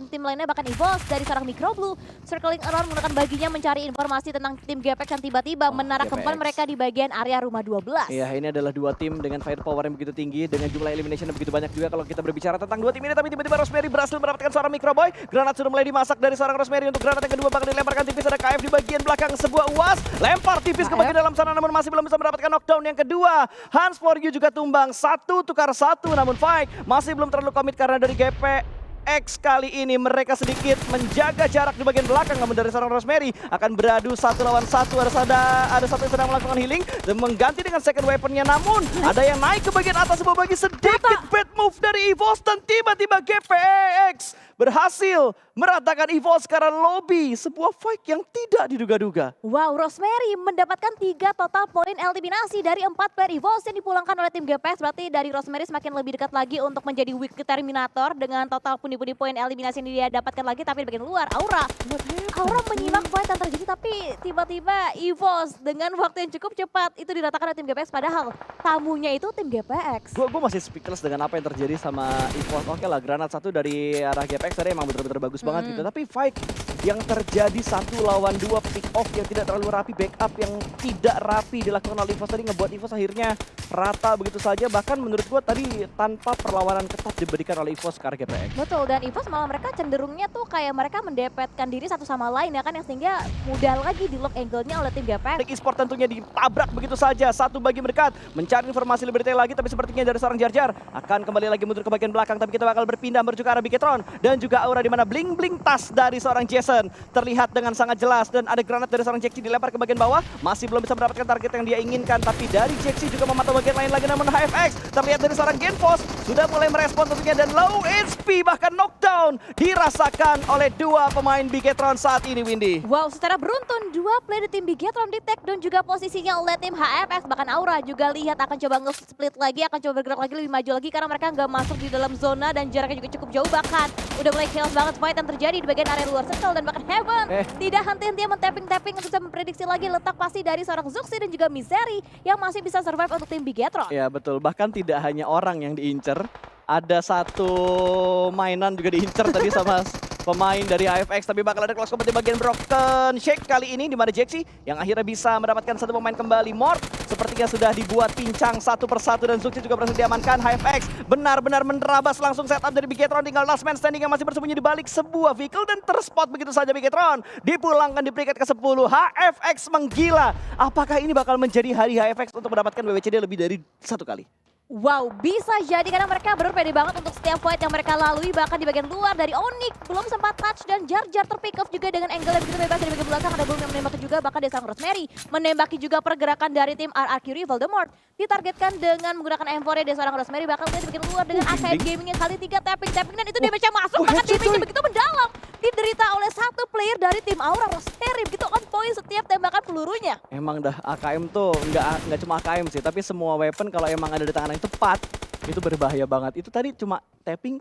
tim-tim lainnya bahkan EVOS dari seorang Microblue circling around menggunakan baginya mencari informasi tentang tim GPX yang tiba-tiba menarik kembali mereka di bagian area rumah 12. Iya, ini adalah dua tim dengan firepower yang begitu tinggi, dengan jumlah elimination yang begitu banyak juga kalau kita berbicara tentang dua tim ini. Tapi tiba-tiba Rosemary berhasil mendapatkan seorang Microboy. Granat sudah mulai dimasak dari seorang Rosemary untuk granat yang kedua bakal dilemparkan tipis. Ada KF di bagian belakang sebuah UAS. Lempar tipis ke bagian dalam sana namun masih belum bisa mendapatkan knockdown yang kedua. Hans for You juga tumbang. 1-1 namun fight masih belum terlalu komit karena dari GPX kali ini mereka sedikit menjaga jarak di bagian belakang, namun dari seorang Rosemary akan beradu 1 lawan 1. Ada satu yang sedang melakukan healing dan mengganti dengan second weaponnya, namun ada yang naik ke bagian atas sebuah bagi sedikit bad move dari EVOS dan tiba-tiba GPX berhasil meratakan EVOS karena lobby sebuah fight yang tidak diduga-duga. Wow, Rosemary mendapatkan 3 total poin eliminasi dari 4 player EVOS yang dipulangkan oleh tim GPX. Berarti dari Rosemary semakin lebih dekat lagi untuk menjadi weak terminator dengan total pundi-pundi poin eliminasi yang dia dapatkan lagi. Tapi di bagian luar, Aura menyimak fight yang terjadi, tapi tiba-tiba EVOS dengan waktu yang cukup cepat itu diratakan oleh tim GPX, padahal tamunya itu tim GPX. Gue masih speechless dengan apa yang terjadi sama EVOS. Oke lah, granat satu dari arah GPX tadi emang bener-bener bagus banget gitu. Tapi fight yang terjadi 1 lawan 2 pick off yang tidak terlalu rapi, backup yang tidak rapi dilakukan oleh EVOS tadi ngebuat EVOS akhirnya rata begitu saja. Bahkan menurut gue tadi tanpa perlawanan ketat diberikan oleh EVOS ke arah GPX. Betul, dan EVOS malah mereka cenderungnya tuh kayak mereka mendepetkan diri satu sama lain ya kan, yang sehingga mudah lagi di lock angle-nya oleh tim GPX. E-sport tentunya ditabrak begitu saja. Satu bagi mendekat mencari informasi lebih detail lagi, tapi sepertinya dari seorang Jar akan kembali lagi mundur ke bagian belakang. Tapi kita bakal berpindah menuju ke arah Bigetron dan juga Aura, di mana bling-bling tas dari seorang Jason terlihat dengan sangat jelas, dan ada granat dari seorang Jaxi dilempar ke bagian bawah. Masih belum bisa mendapatkan target yang dia inginkan, tapi dari Jaxi juga memantau bagian lain lagi, namun HFX terlihat dari seorang Genfos sudah mulai merespon tentunya, dan low HP bahkan knockdown dirasakan oleh dua pemain Bigetron saat ini, Windy. Wow, secara beruntun 2 player di tim Bigetron di tag dan juga posisinya oleh tim HFX. Bahkan Aura juga lihat akan coba nge-split lagi, akan coba bergerak lagi lebih maju lagi karena mereka nggak masuk di dalam zona dan jaraknya juga cukup jauh. Bahkan udah mulai chaos banget fight yang terjadi di bagian area luar circle, dan bahkan Heaven tidak henti-hentinya men-tapping untuk bisa memprediksi lagi letak pasti dari seorang Zuxi dan juga Misery yang masih bisa survive untuk tim Bigetron. Ya betul, bahkan tidak hanya orang yang diincer, ada satu mainan juga diincer tadi sama pemain dari AFX, tapi bakal ada close combat di bagian Broken Shake kali ini, di mana Jaxi yang akhirnya bisa mendapatkan satu pemain kembali. Mort sepertinya sudah dibuat pincang satu persatu, dan Zuxi juga berhasil diamankan. HFX benar-benar menerabas langsung setup dari Bigetron, tinggal last man standing yang masih bersembunyi di balik sebuah vehicle dan terspot begitu saja. Bigetron dipulangkan di peringkat ke-10. HFX menggila. Apakah ini bakal menjadi hari HFX untuk mendapatkan WWCD lebih dari 1 kali? Wow, bisa jadi karena mereka benar pede banget untuk setiap fight yang mereka lalui. Bahkan di bagian luar dari Onyx belum sempat touch, dan Jar terpick off juga dengan angle yang begitu bebas dari bagian belakang. Ada Boom yang menembaki juga, bahkan dari sang Rosemary menembaki juga pergerakan dari tim RRQ Voldemort. Ditargetkan dengan menggunakan M4 dari seorang Rosemary, bakal di bagian luar dengan AKM Gaming yang kali 3 tapping dan itu damage-nya masuk, bahkan damage-nya begitu mendalam. Diderita oleh satu player dari tim Aura, Rosemary begitu on point setiap tembakan pelurunya. Emang dah AKM tuh nggak cuma AKM sih, tapi semua weapon kalau emang ada di tangan yang tepat itu berbahaya banget. Itu tadi cuma tapping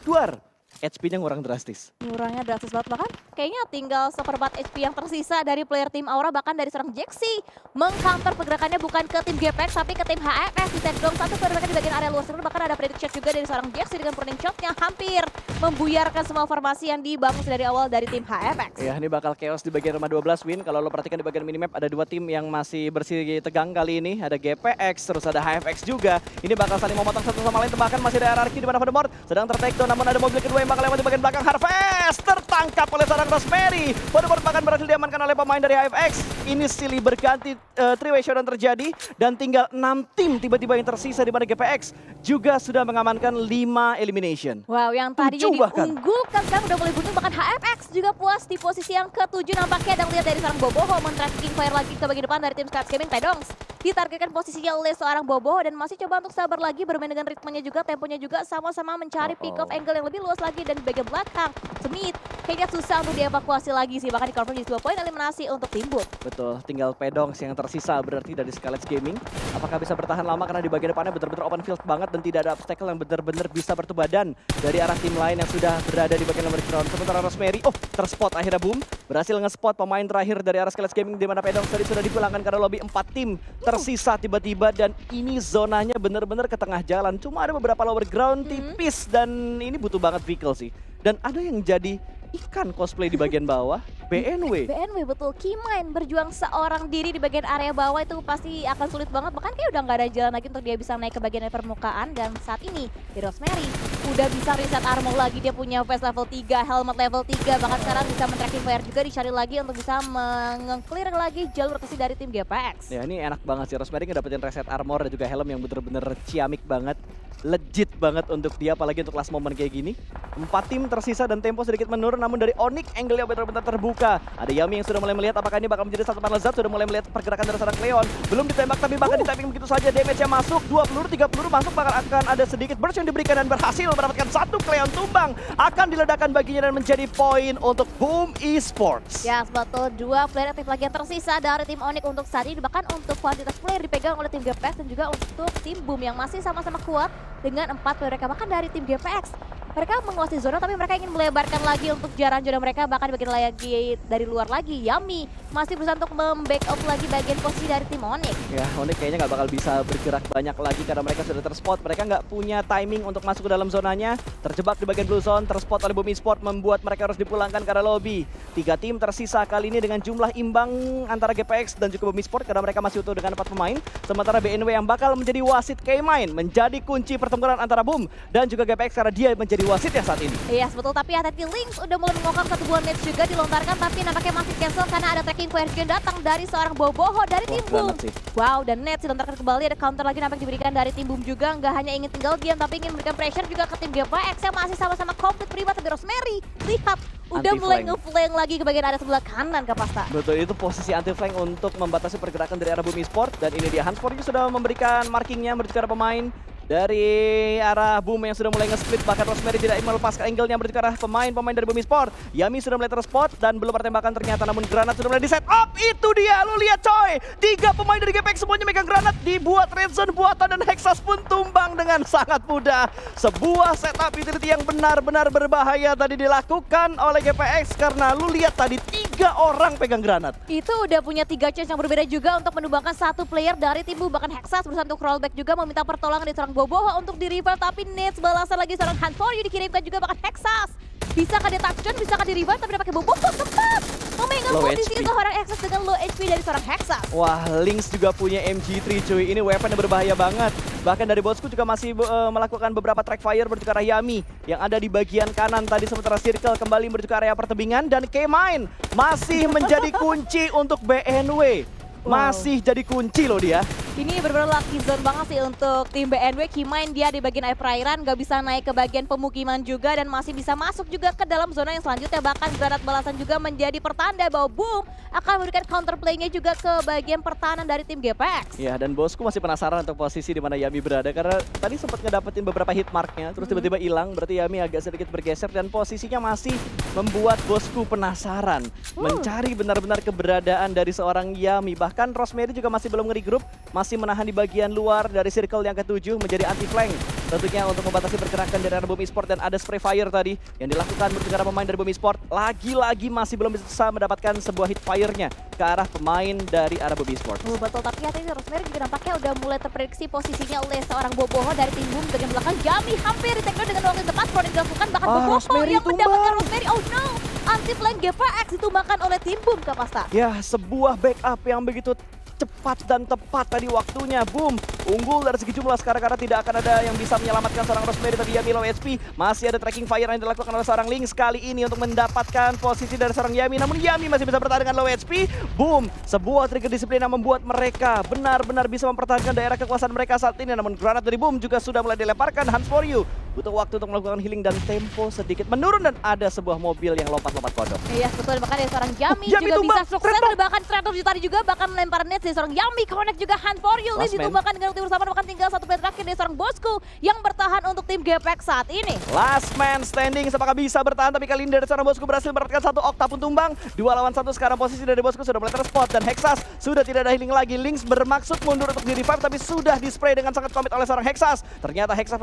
duar. HP-nya ngurang drastis. Ngurangnya drastis banget, bahkan kayaknya tinggal seperempat HP yang tersisa dari player tim Aura, bahkan dari seorang Jaxi mengcounter pergerakannya bukan ke tim GPX tapi ke tim HFX. Di dong satu pergerakan di bagian area luar sana, bahkan ada predict shot juga dari seorang Jaxi dengan burning shot yang hampir membuyarkan semua formasi yang dibangun dari awal dari tim HFX. Ya, ini bakal chaos di bagian rumah 12 win. Kalau lo perhatikan di bagian minimap ada dua tim yang masih bersih tegang kali ini. Ada GPX, terus ada HFX juga. Ini bakal saling memotong satu sama lain, bahkan masih ada RRQ di mana Voldemort sedang ter-takedown, namun ada mobil kedua yang bakal lewat di bagian belakang. Harvest tertangkap oleh seorang Rosemary. Voldemort bahkan berhasil diamankan oleh pemain dari HFX. Ini silih berganti 3-way showdown terjadi, dan tinggal 6 tim tiba-tiba yang tersisa, di mana GPX juga sudah mengamankan 5 elimination. Wow, yang tadinya diunggulkan sekarang udah mulai bunyi, bahkan HFX juga puas di posisi yang ke-7 nampaknya. Dan lihat dari seorang Boboho men-tracking fire lagi ke bagian depan dari tim Scout Gaming. Pedongs ditargetkan posisinya oleh seorang Boboho dan masih coba untuk sabar lagi, bermain dengan ritmenya juga, temponya juga, sama-sama mencari pick off angle yang lebih luas lagi. Dan di bagian belakang Smith kayaknya susah untuk dievakuasi lagi sih, bahkan di-confirm di 2 poin eliminasi untuk tim Boot. Betul, tinggal Pedongs yang tersisa berarti dari Scarlet Gaming. Apakah bisa bertahan lama, karena di bagian depannya benar-benar open field banget dan tidak ada obstacle yang benar-benar bisa bertemu badan dari arah tim lain yang sudah berada di bagian nomor ground. Sementara Rosemary, terspot akhirnya Boom berhasil nge-spot pemain terakhir dari arah Scarlet Gaming, di mana Pedongs tadi sudah dipulangkan karena lobby 4 tim tersisa tiba-tiba, dan ini zonanya benar-benar ke tengah jalan. Cuma ada beberapa lower ground tipis, dan ini butuh banget vehicle sih. Dan ada yang jadi ikan cosplay di bagian bawah, BNW. BNW betul, Keymind berjuang seorang diri di bagian area bawah itu pasti akan sulit banget. Bahkan kayak udah nggak ada jalan lagi untuk dia bisa naik ke bagian permukaan. Dan saat ini di Rosemary udah bisa reset armor lagi, dia punya vest level 3, helmet level 3. Bahkan sekarang bisa men-tracking fire juga, dicari lagi untuk bisa meng-clear lagi jalur rotasi dari tim GPX. Ya ini enak banget sih, Rosemary ngedapetin reset armor dan juga helm yang bener-bener ciamik banget. Legit banget untuk dia, apalagi untuk last moment kayak gini. 4 tim tersisa dan tempo sedikit menurun, namun dari Onyx angle-nya benar-benar terbuka. Ada Yami yang sudah mulai melihat apakah ini bakal menjadi satu panel zat, sudah mulai melihat pergerakan dari seorang Cleon. Belum ditembak tapi bahkan di-timing begitu saja, damage-nya masuk, 2 peluru, 3 peluru masuk, bahkan akan ada sedikit burst yang diberikan dan berhasil mendapatkan satu Cleon tumbang. Akan diledakkan baginya dan menjadi poin untuk Boom Esports. Ya, betul. 2 player aktif lagi yang tersisa dari tim Onyx untuk saat ini. Bahkan untuk kuantitas player dipegang oleh tim GPX dan juga untuk tim Boom yang masih sama-sama kuat dengan 4 player mereka. Bahkan dari tim GPX, mereka menguasai zona tapi mereka ingin melebarkan lagi untuk jaran-jaran mereka. Bahkan bagian lagi dari luar lagi, Yami masih berusaha untuk membackup lagi bagian posisi dari tim Onyx. Ya, Onyx kayaknya nggak bakal bisa bergerak banyak lagi karena mereka sudah terspot. Mereka nggak punya timing untuk masuk ke dalam zonanya. Terjebak di bagian blue zone, terspot oleh Boom Esports, membuat mereka harus dipulangkan ke arah lobby. 3 tim tersisa kali ini dengan jumlah imbang antara GPX dan juga Boom Esports karena mereka masih utuh dengan 4 pemain. Sementara BNW yang bakal menjadi wasit Keymind menjadi kunci pertempuran antara Boom dan juga GPX karena dia menjadi wasit ya saat ini. Iya, betul. Tapi hati-hati, Lynx udah mulai mengokang satu buah nets juga dilontarkan, tapi nampaknya masih cancel karena ada tracking fire yang datang dari seorang Boboho dari tim Boom. Wow, dan nets dilontarkan kembali, ada counter lagi nampaknya diberikan dari tim Boom juga. Nggak hanya ingin tinggal diam, tapi ingin memberikan pressure juga ke tim GPX yang masih sama-sama komplit pribadi. Tapi Rosemary, lihat, udah mulai nge-flank lagi ke bagian area sebelah kanan, Kak Pasta. Betul, itu posisi anti-flank untuk membatasi pergerakan dari arah Boom Esports. Dan ini dia, Hans Foryu sudah memberikan markingnya menuju ke arah pemain dari arah Boom yang sudah mulai nge-split. Bahkan Rosemary tidak melepaskan angle-nya menuju ke arah pemain dari Boom Esports. Yami sudah mulai terspot dan belum ada tembakan ternyata, namun granat sudah mulai di-set up. Itu dia, lu lihat coy, 3 pemain dari GPX semuanya megang granat, dibuat red zone buatan dan Hexas pun tumbang dengan sangat mudah. Sebuah setup utility yang benar-benar berbahaya tadi dilakukan oleh GPX karena lu lihat tadi 3 orang pegang granat. Itu udah punya 3 chance yang berbeda juga untuk menumbangkan satu player dari tim Boom. Bahkan Hexas berusaha untuk rollback juga meminta pertolongan dari seorang Boboho untuk di-revive, tapi Nets balasan lagi seorang Hunt For You dikirimkan juga. Bahkan Hexas bisakah dia touchdown, bisakah di-revive, tapi dia pakai Boboho tepat memegang posisi seorang Hexas dengan low HP dari seorang Hexas. Wah, Lynx juga punya MG3 cuy, ini weapon yang berbahaya banget. Bahkan dari Bosku juga masih melakukan beberapa track fire menuju ke arah Yami yang ada di bagian kanan tadi, sementara Circle kembali menuju ke area pertebingan dan Keymind masih menjadi kunci untuk BNW. Masih jadi kunci loh dia. Ini benar-benar lucky zone banget sih untuk tim BNW. Keymind dia di bagian air perairan, gak bisa naik ke bagian pemukiman juga dan masih bisa masuk juga ke dalam zona yang selanjutnya. Bahkan granat balasan juga menjadi pertanda bahwa Boom akan memberikan counterplay-nya juga ke bagian pertahanan dari tim GPX. Ya, dan Bosku masih penasaran untuk posisi di mana Yami berada karena tadi sempat ngedapetin beberapa hit marknya terus tiba-tiba hilang. Berarti Yami agak sedikit bergeser dan posisinya masih membuat Bosku penasaran mencari benar-benar keberadaan dari seorang Yami. Bahkan Rosemary juga masih belum nge-regroup, masih menahan di bagian luar dari circle yang ke-7 menjadi anti-flank. Tentunya untuk membatasi pergerakan dari arah Boom Esports dan ada spray fire tadi yang dilakukan menuju ke arah pemain dari Boom Esports. Lagi-lagi masih belum bisa mendapatkan sebuah hit fire-nya ke arah pemain dari arah Boom Esports. Betul, tapi hati-hati Rosemary juga nampaknya udah mulai terprediksi posisinya oleh seorang Boboho dari tim Boom. Bagian belakang Yami hampir di take down dengan waktu yang tepat. Pro dilakukan, bahkan Boboho yang mendapatkan Rosemary. Oh no, anti-flank GPX ditumbangkan oleh tim Boom, Kak Pasta. Ya, sebuah backup yang begitu cepat dan tepat tadi waktunya. Boom unggul dari segi jumlah sekarang karena tidak akan ada yang bisa menyelamatkan seorang Rosemary. Tadi Yami low HP, masih ada tracking fire yang dilakukan oleh seorang Lynx kali ini untuk mendapatkan posisi dari seorang Yami, namun Yami masih bisa bertahan dengan low HP. Boom, sebuah trigger disiplin yang membuat mereka benar-benar bisa mempertahankan daerah kekuasaan mereka saat ini. Namun granat dari Boom juga sudah mulai dilemparkan. Hans For You butuh waktu untuk melakukan healing dan tempo sedikit menurun dan ada sebuah mobil yang lompat-lompat kodok. Iya betul, bahkan dari seorang Yami Yami juga tumbang, bisa sukses, bahkan Stratos tadi juga bahkan melempar net dari seorang Yami. Connect juga Hunt For You, Liz ditumbangkan dengan waktu bersama, bahkan tinggal satu player terakhir dari seorang Bosku yang bertahan untuk tim GPX saat ini. Last man standing, apakah bisa bertahan, tapi kali ini dari seorang Bosku berhasil mendapatkan satu Okta pun tumbang. 2 lawan 1 sekarang posisi dari Bosku sudah mulai terspot dan Hexas sudah tidak ada healing lagi. Lynx bermaksud mundur untuk di-revive tapi sudah di-spray dengan sangat komit oleh seorang Hexas. Ternyata Hexas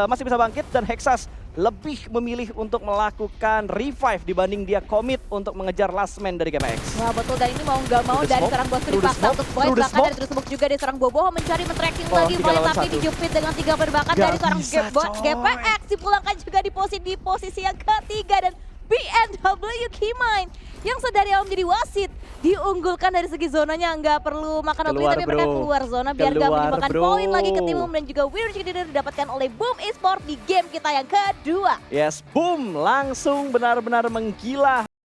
masih bisa bangkit dan Hexas lebih memilih untuk melakukan revive dibanding dia commit untuk mengejar last man dari GPX. Wah betul, dan ini mau nggak mau Through the dari smoke, seorang Bosku through the dipaksa smoke, untuk void, through the bahkan smoke. dari terus smoke juga dari seorang Boboho mencari men-tracking Oh, lagi 3 void, lawan tapi 1. dijepit dengan 3 penembakan Nggak dari seorang bisa, coy. GPX, dipulangkan juga di posisi yang ketiga, dan BNW Keymind yang sedari awal menjadi wasit diunggulkan dari segi zonanya, nggak perlu makan obat Keluar, tapi mereka bro. keluar zona biar nggak Keluar, menyumbangkan bro. poin lagi ke tim dan juga winner juga didapatkan oleh Boom Esports di game kita yang kedua. Yes, boom, langsung benar-benar menggila.